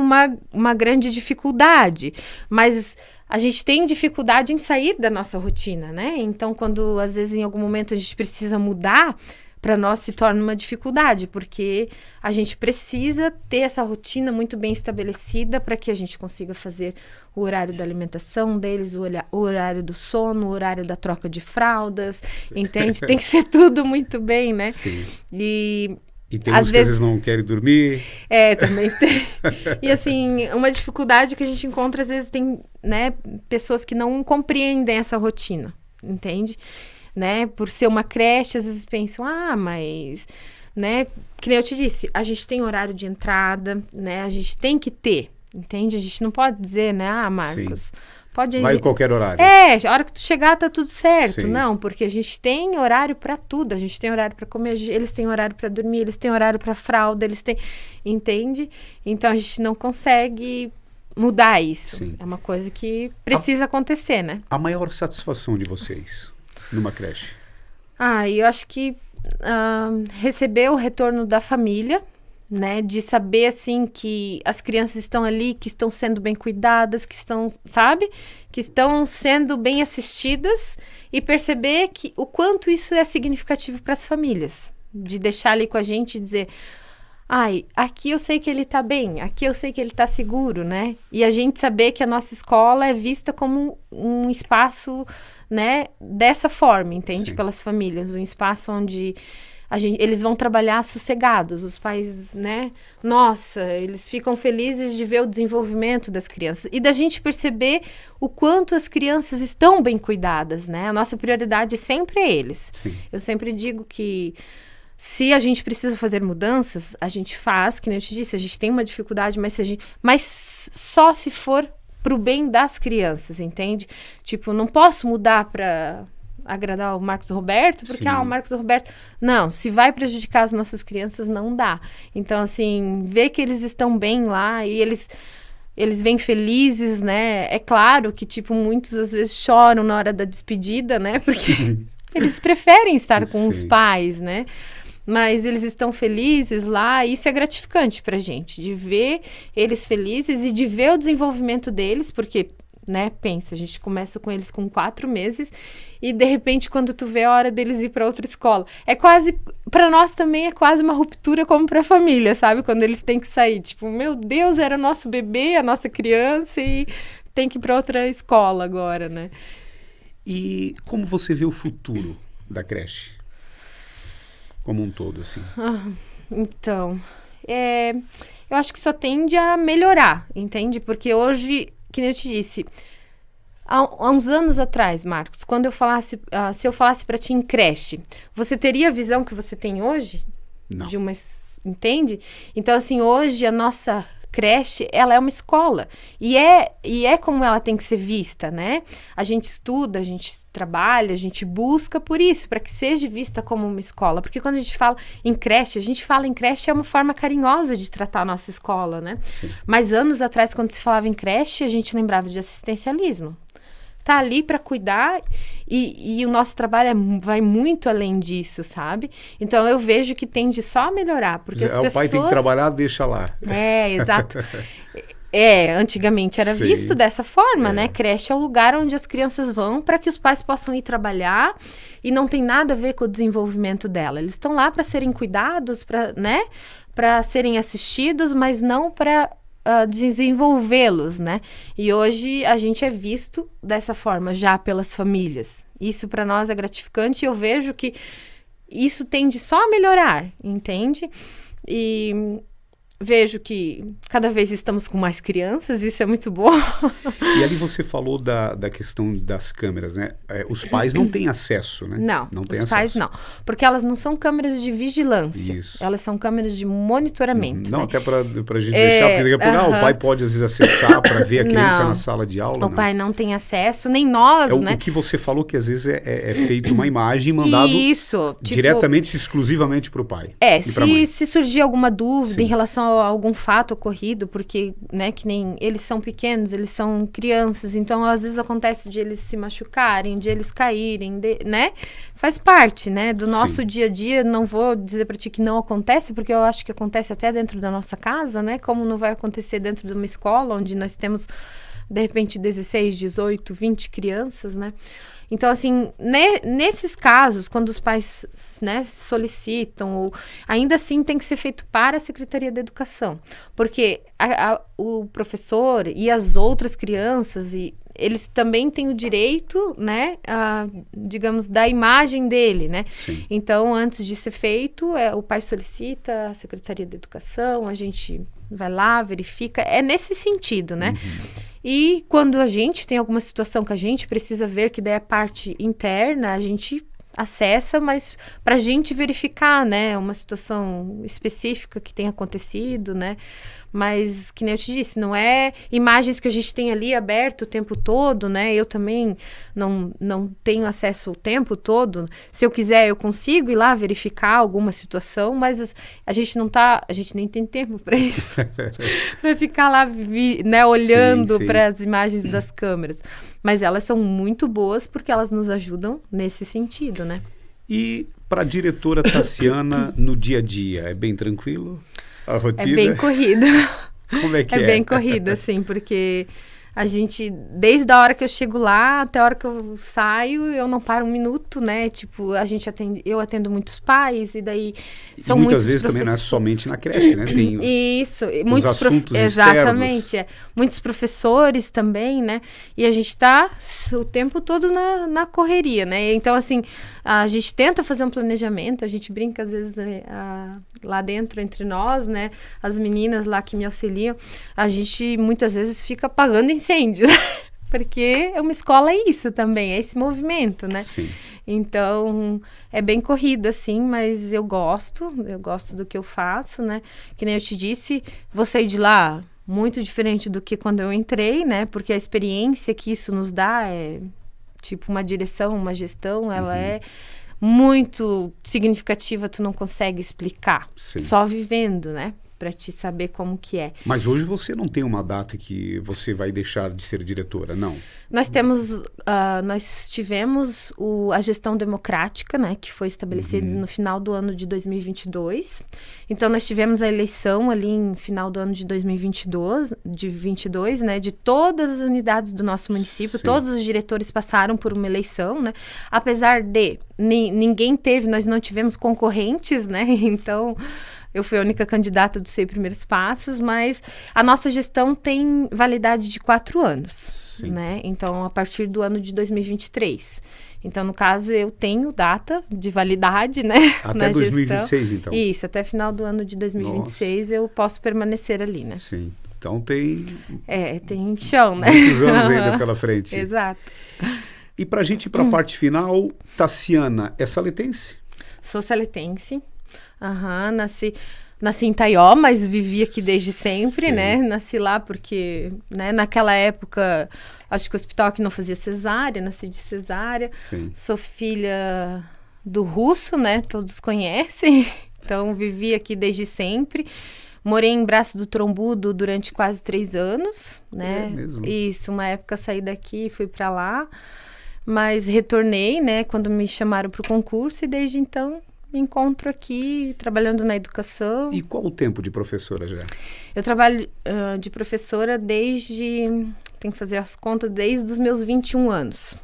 uma grande dificuldade, mas... a gente tem dificuldade em sair da nossa rotina, né? Então, quando, às vezes, em algum momento a gente precisa mudar, para nós se torna uma dificuldade, porque a gente precisa ter essa rotina muito bem estabelecida para que a gente consiga fazer o horário da alimentação deles, o horário do sono, o horário da troca de fraldas, entende? Tem que ser tudo muito bem, né? Sim. E tem uns que às vezes não querem dormir. Também tem. E assim, uma dificuldade que a gente encontra, às vezes tem, né, pessoas que não compreendem essa rotina, entende? Né? Por ser uma creche, às vezes pensam, mas, né, que nem eu te disse, a gente tem horário de entrada, né, a gente tem que ter, entende? A gente não pode dizer, né, Marcos... Sim. Vai em qualquer horário. A hora que tu chegar tá tudo certo. Sim. Não, porque a gente tem horário para tudo. A gente tem horário para comer, eles têm horário para dormir, eles têm horário para fralda, eles têm... Entende? Então, a gente não consegue mudar isso. Sim. É uma coisa que precisa acontecer, né? A maior satisfação de vocês numa creche? Eu acho que receber o retorno da família, né, de saber, assim, que as crianças estão ali, que estão sendo bem cuidadas, que estão, sabe? Que estão sendo bem assistidas e perceber o quanto isso é significativo para as famílias. De deixar ali com a gente e dizer, aqui eu sei que ele tá bem, aqui eu sei que ele tá seguro, né? E a gente saber que a nossa escola é vista como um espaço, né, dessa forma, entende? Sim. Pelas famílias, um espaço onde... eles vão trabalhar sossegados, os pais, né? Nossa, eles ficam felizes de ver o desenvolvimento das crianças e da gente perceber o quanto as crianças estão bem cuidadas, né? A nossa prioridade sempre é eles. Sim. Eu sempre digo que se a gente precisa fazer mudanças, a gente faz, que nem eu te disse, a gente tem uma dificuldade, mas só se for pro bem das crianças, entende? Tipo, não posso mudar para agradar o Marcos Roberto, porque, o Marcos Roberto... Não, se vai prejudicar as nossas crianças, não dá. Então, assim, ver que eles estão bem lá e eles vêm felizes, né? É claro que, tipo, muitos às vezes choram na hora da despedida, né? Porque eles preferem estar com os pais, né? Mas eles estão felizes lá, e isso é gratificante pra gente, de ver eles felizes e de ver o desenvolvimento deles, porque... né, pensa, a gente começa com eles com 4 meses e de repente quando tu vê a hora deles ir para outra escola, é quase, para nós também é quase uma ruptura como para a família, sabe, quando eles têm que sair, tipo, meu Deus, era nosso bebê, a nossa criança e tem que ir para outra escola agora, né? E como você vê o futuro da creche? Como um todo, assim. Então, eu acho que só tende a melhorar, entende? Porque hoje, que nem eu te disse, há uns anos atrás, Marcos, quando eu falasse, se eu falasse para ti em creche, você teria a visão que você tem hoje? Não. Entende? Então, assim, hoje a nossa creche, ela é uma escola. E é como ela tem que ser vista, né? A gente estuda, a gente trabalha, a gente busca por isso, para que seja vista como uma escola. Porque quando a gente fala em creche, é uma forma carinhosa de tratar a nossa escola, né? Sim. Mas anos atrás, quando se falava em creche, a gente lembrava de assistencialismo. Tá ali para cuidar e o nosso trabalho vai muito além disso, sabe? Então, eu vejo que tende só a melhorar, porque as pessoas... O pai tem que trabalhar, deixa lá. Exato. Antigamente era visto dessa forma, né? Creche é o lugar onde as crianças vão para que os pais possam ir trabalhar e não tem nada a ver com o desenvolvimento dela. Eles estão lá para serem cuidados, né? Para serem assistidos, mas não para... desenvolvê-los, né? E hoje a gente é visto dessa forma já pelas famílias. Isso para nós é gratificante e eu vejo que isso tende só a melhorar, entende? E vejo que cada vez estamos com mais crianças, isso é muito bom. E ali você falou da questão das câmeras, né? Os pais não têm acesso, né? Não tem acesso. Pais não, porque elas não são câmeras de vigilância. Isso. Elas são câmeras de monitoramento. Não, né? até para a gente deixar, porque daqui a pouco o pai pode às vezes acessar para ver a criança na sala de aula. O pai não tem acesso, nem nós, né? O que você falou que às vezes é feito uma imagem mandado diretamente, exclusivamente para o pai. Se surgir alguma dúvida em relação a algum fato ocorrido, porque, né, que nem eles são pequenos, eles são crianças, então às vezes acontece de eles se machucarem, de eles caírem, né? Faz parte, né, do nosso dia a dia. Não vou dizer para ti que não acontece, porque eu acho que acontece até dentro da nossa casa, né? Como não vai acontecer dentro de uma escola, onde nós temos, de repente, 16, 18, 20 crianças, né? Então, assim, nesses casos, quando os pais, né, solicitam, ainda assim tem que ser feito para a Secretaria da Educação. Porque o professor e as outras crianças, eles também têm o direito, né, digamos, da imagem dele, né? Sim. Então, antes de ser feito, o pai solicita a Secretaria da Educação, a gente vai lá, verifica. É nesse sentido, né? Uhum. E quando a gente tem alguma situação que a gente precisa ver, que daí é parte interna, a gente acessa, mas para a gente verificar, né, uma situação específica que tenha acontecido, né? Mas, que nem eu te disse, não é imagens que a gente tem ali aberto o tempo todo, né? Eu também não tenho acesso o tempo todo. Se eu quiser, eu consigo ir lá verificar alguma situação, mas a gente nem tem tempo para isso. Para ficar lá, né, olhando para as imagens das câmeras. Mas elas são muito boas porque elas nos ajudam nesse sentido, né? E para a diretora Tassiana, no dia a dia, é bem tranquilo? A rotina? É bem corrida. Como é que é? É bem corrida, assim, porque A gente, desde a hora que eu chego lá até a hora que eu saio, eu não paro um minuto, né? Tipo, eu atendo muitos pais e daí são muitas vezes também não é somente na creche, né? Tem isso, muitos assuntos exatamente, muitos professores também, né? E a gente tá o tempo todo na correria, né? Então, assim, a gente tenta fazer um planejamento, a gente brinca às vezes lá dentro entre nós, né? As meninas lá que me auxiliam, a gente muitas vezes fica apagando incêndios, porque uma escola é isso também, é esse movimento, né? Sim. Então, é bem corrido, assim, mas eu gosto do que eu faço, né? Que nem eu te disse, vou sair de lá muito diferente do que quando eu entrei, né? Porque a experiência que isso nos dá é, tipo, uma direção, uma gestão, ela é muito significativa, tu não consegue explicar, só vivendo, né? Para te saber como que é. Mas hoje você não tem uma data que você vai deixar de ser diretora, não? Nós tivemos a gestão democrática, né, que foi estabelecida no final do ano de 2022. Então, nós tivemos a eleição ali no final do ano de 2022, né, de todas as unidades do nosso município. Sim. Todos os diretores passaram por uma eleição, né? Apesar de ninguém teve, nós não tivemos concorrentes, né? Então, eu fui a única candidata dos 100 primeiros passos, mas a nossa gestão tem validade de 4 anos, Sim. né? Então, a partir do ano de 2023. Então, no caso, eu tenho data de validade, né? Até 2026, então. Isso, até final do ano de 2026 eu posso permanecer ali, né? Sim. Então, tem chão, né? Muitos anos ainda pela frente. Exato. E para a gente ir para a parte final, Taciana, é saletense? Sou saletense. Nasci em Itaió, mas vivi aqui desde sempre, Sim. né? Nasci lá porque, né, naquela época, acho que o hospital aqui não fazia cesárea, nasci de cesárea. Sim. Sou filha do Russo, né? Todos conhecem. Então, vivi aqui desde sempre. Morei em Braço do Trombudo durante quase 3 anos, né? É mesmo? Isso, uma época saí daqui e fui para lá. Mas retornei, né? Quando me chamaram para o concurso e desde então me encontro aqui trabalhando na educação. E qual o tempo de professora já? Eu trabalho de professora tenho que fazer as contas, desde os meus 21 anos.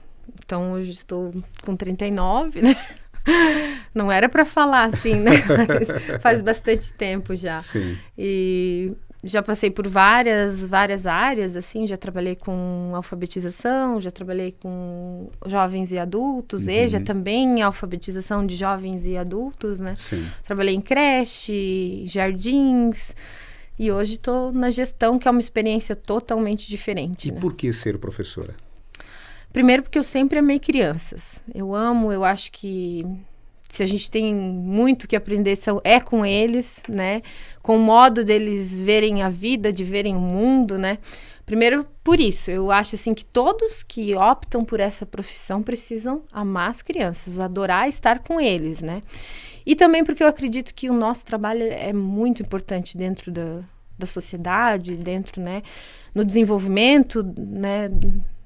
Então, hoje estou com 39, né? Não era para falar assim, né? Mas faz bastante tempo já. Sim. E já passei por várias áreas, assim, já trabalhei com alfabetização, já trabalhei com jovens e adultos, EJA também, alfabetização de jovens e adultos, né? Sim. Trabalhei em creche, jardins, e hoje estou na gestão, que é uma experiência totalmente diferente. E né? Por que ser professora? Primeiro porque eu sempre amei crianças. Eu acho que se a gente tem muito que aprender é com eles, né? Com o modo deles verem a vida, de verem o mundo, né? Primeiro, por isso, eu acho assim que todos que optam por essa profissão precisam amar as crianças, adorar estar com eles, né? E também porque eu acredito que o nosso trabalho é muito importante dentro da sociedade, dentro, né? No desenvolvimento, né?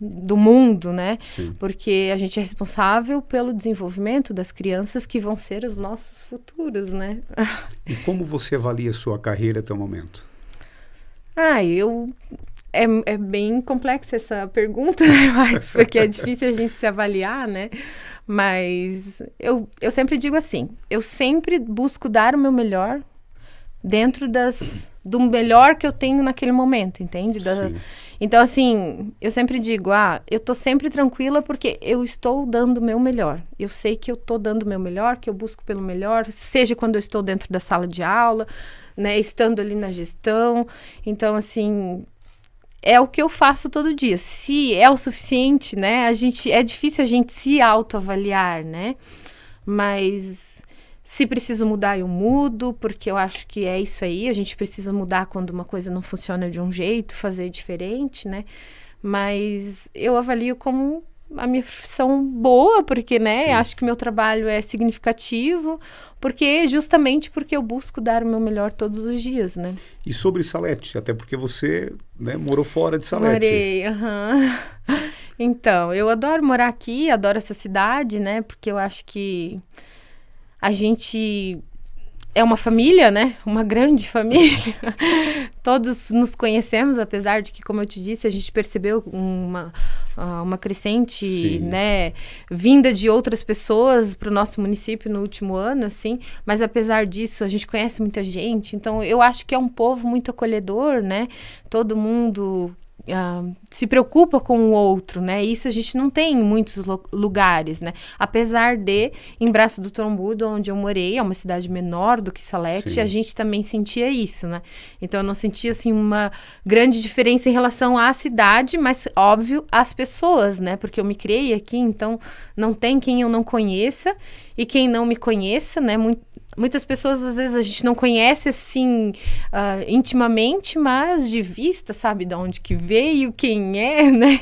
Do mundo, né? Sim. Porque a gente é responsável pelo desenvolvimento das crianças que vão ser os nossos futuros, né? E como você avalia a sua carreira até o momento? É bem complexa essa pergunta, né, Marcos? Porque é difícil a gente se avaliar, né? Mas eu sempre digo assim, eu sempre busco dar o meu melhor dentro do melhor que eu tenho naquele momento, entende? Então, assim, eu sempre digo, eu tô sempre tranquila porque eu estou dando o meu melhor. Eu sei que eu tô dando o meu melhor, que eu busco pelo melhor, seja quando eu estou dentro da sala de aula, né, estando ali na gestão. Então, assim, é o que eu faço todo dia. Se é o suficiente, né, é difícil a gente se autoavaliar, né, mas se preciso mudar, eu mudo, porque eu acho que é isso aí. A gente precisa mudar quando uma coisa não funciona de um jeito, fazer diferente, né? Mas eu avalio como a minha profissão boa, porque, né? Sim. Acho que meu trabalho é significativo, justamente porque eu busco dar o meu melhor todos os dias, né? E sobre Salete, até porque você, né, morou fora de Salete. Morei, Então, eu adoro morar aqui, adoro essa cidade, né? Porque eu acho que a gente é uma família, né? Uma grande família. Todos nos conhecemos, apesar de que, como eu te disse, a gente percebeu uma crescente, né, vinda de outras pessoas para o nosso município no último ano, assim. Mas, apesar disso, a gente conhece muita gente. Então, eu acho que é um povo muito acolhedor, né? Todo mundo... se preocupa com o outro, né? Isso a gente não tem em muitos lugares, né? Apesar de, em Braço do Trombudo, onde eu morei, é uma cidade menor do que Salete, a gente também sentia isso, né? Então, eu não sentia, assim, uma grande diferença em relação à cidade, mas, óbvio, às pessoas, né? Porque eu me criei aqui, então, não tem quem eu não conheça e quem não me conheça, né? Muitas pessoas, às vezes, a gente não conhece, assim, intimamente, mas de vista, sabe de onde que veio, quem é, né?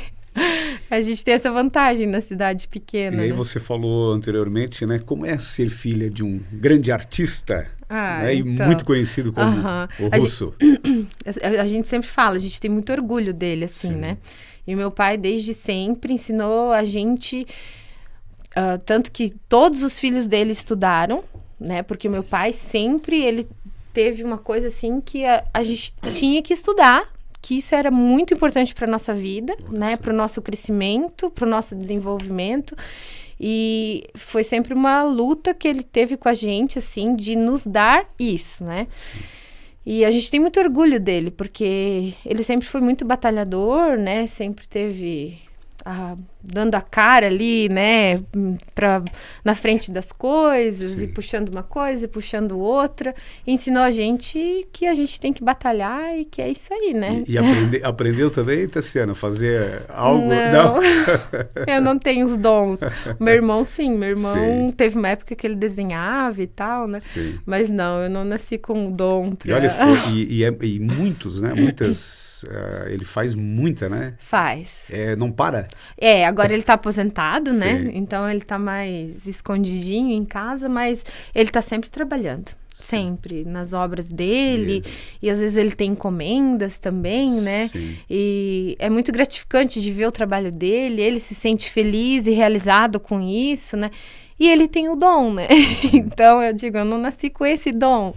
A gente tem essa vantagem na cidade pequena. E aí, né? Você falou anteriormente, né? Como é ser filha de um grande artista, né, então, e muito conhecido como o Russo? A gente sempre fala, a gente tem muito orgulho dele, assim, né? E o meu pai, desde sempre, ensinou a gente... tanto que todos os filhos dele estudaram, né? Porque o meu pai sempre, ele teve uma coisa assim que a gente tinha que estudar, que isso era muito importante para nossa vida, né? Para o nosso crescimento, para o nosso desenvolvimento. E foi sempre uma luta que ele teve com a gente, assim, de nos dar isso, né? Sim. E a gente tem muito orgulho dele, porque ele sempre foi muito batalhador, né? Sempre teve... dando a cara ali, né, na frente das coisas, e puxando uma coisa e puxando outra, e ensinou a gente que a gente tem que batalhar e que é isso aí, né? E aprendeu também, Tassiana, fazer algo? Não. Eu não tenho os dons. Meu irmão, sim, teve uma época que ele desenhava e tal, né? Sim. Mas não, eu não nasci com o dom. E olha, e muitos, né, ele faz muita, né? Faz. Não para? Agora ele tá aposentado, né? Então ele tá mais escondidinho em casa, mas ele tá sempre trabalhando. Sempre, nas obras dele. E às vezes ele tem encomendas também, né? Sim. E é muito gratificante de ver o trabalho dele. Ele se sente feliz e realizado com isso, né? E ele tem o dom, né? Então eu digo, eu não nasci com esse dom.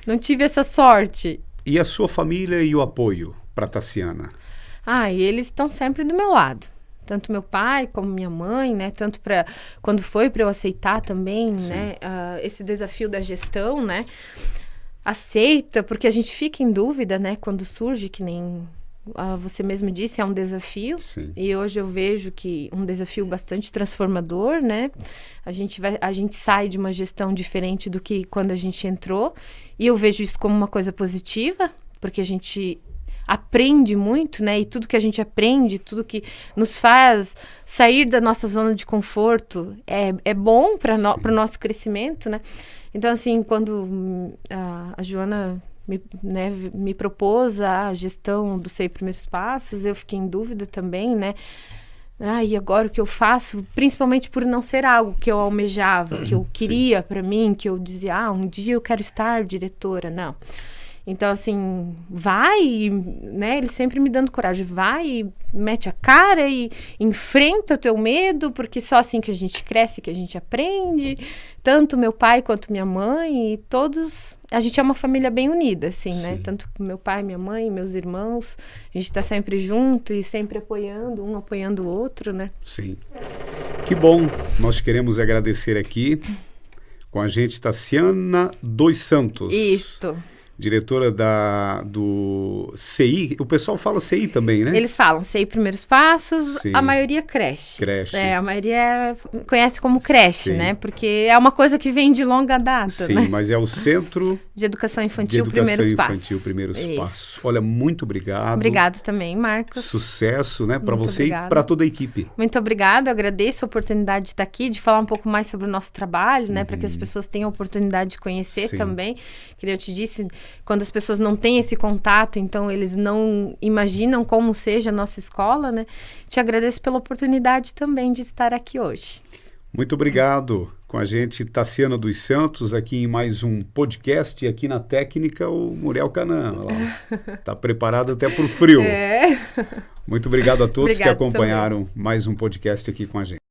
Não tive essa sorte. E a sua família e o apoio para Tassiana? E eles estão sempre do meu lado. Tanto meu pai como minha mãe, né? Tanto quando foi para eu aceitar também, né? Esse desafio da gestão, né? Aceita, porque a gente fica em dúvida, né? Quando surge, que nem você mesmo disse, é um desafio. Sim. E hoje eu vejo que um desafio bastante transformador, né? A gente sai de uma gestão diferente do que quando a gente entrou. E eu vejo isso como uma coisa positiva, porque a gente... aprende muito, né? E tudo que a gente aprende, tudo que nos faz sair da nossa zona de conforto é bom para o nosso crescimento, né? Então, assim, quando a Joana me propôs a gestão dos 100 primeiros passos, eu fiquei em dúvida também, né? E agora o que eu faço? Principalmente por não ser algo que eu almejava, que eu queria para mim, que eu dizia, um dia eu quero estar diretora. Não. Então, assim, vai, né? Ele sempre me dando coragem. Vai, mete a cara e enfrenta o teu medo, porque só assim que a gente cresce, que a gente aprende. Tanto meu pai quanto minha mãe, e todos... A gente é uma família bem unida, assim, né? Tanto meu pai, minha mãe, meus irmãos. A gente tá sempre junto e sempre apoiando, um apoiando o outro, né? Sim. Que bom. Nós queremos agradecer aqui com a gente Tassiana dos Santos. Isso. Diretora do CI, o pessoal fala CI também, né? Eles falam CI Primeiros Passos, a maioria creche. A maioria conhece como creche, né? Porque é uma coisa que vem de longa data, né? Sim, mas é o Centro de Educação Infantil Primeiros Passos. Primeiros Passos. Olha, muito obrigado. Obrigado também, Marcos. Sucesso, né? Para você e para toda a equipe. Muito obrigado, eu agradeço a oportunidade de estar aqui, de falar um pouco mais sobre o nosso trabalho, né? Para que as pessoas tenham a oportunidade de conhecer também. Que eu te disse... Quando as pessoas não têm esse contato, então eles não imaginam como seja a nossa escola, né? Te agradeço pela oportunidade também de estar aqui hoje. Muito obrigado. Com a gente, Tassiana dos Santos, aqui em mais um podcast. E aqui na técnica, o Muriel Canã. Está preparado até para o frio. Muito obrigado a todos que acompanharam mais um podcast aqui com a gente.